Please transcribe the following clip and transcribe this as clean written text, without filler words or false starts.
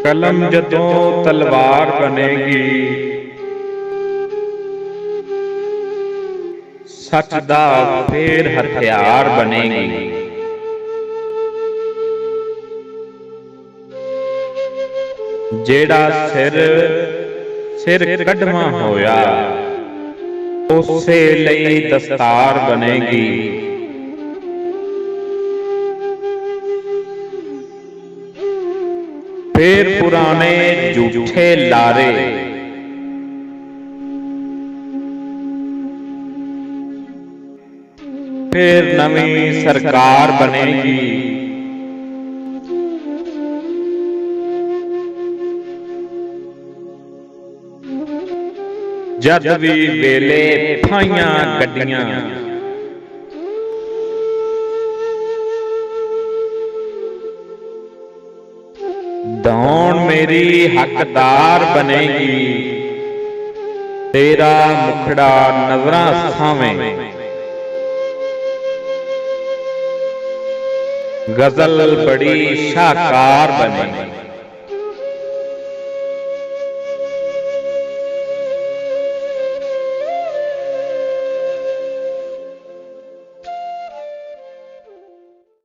कलम जदों तलवार बनेगी, सच दा फेर हथियार बनेगी। जेड़ा सिर सिर कढ़वा होया, उसे लई दस्तार बनेगी। फिर पुराने झूठे लारे, फिर नवी सरकार बनेगी। जद भी वेले फाइयां गड्डियां, दौड़ मेरी हकदार बनेगी। तेरा मुखड़ा नजरां सावें, गजल बड़ी शाहकार बनेगी।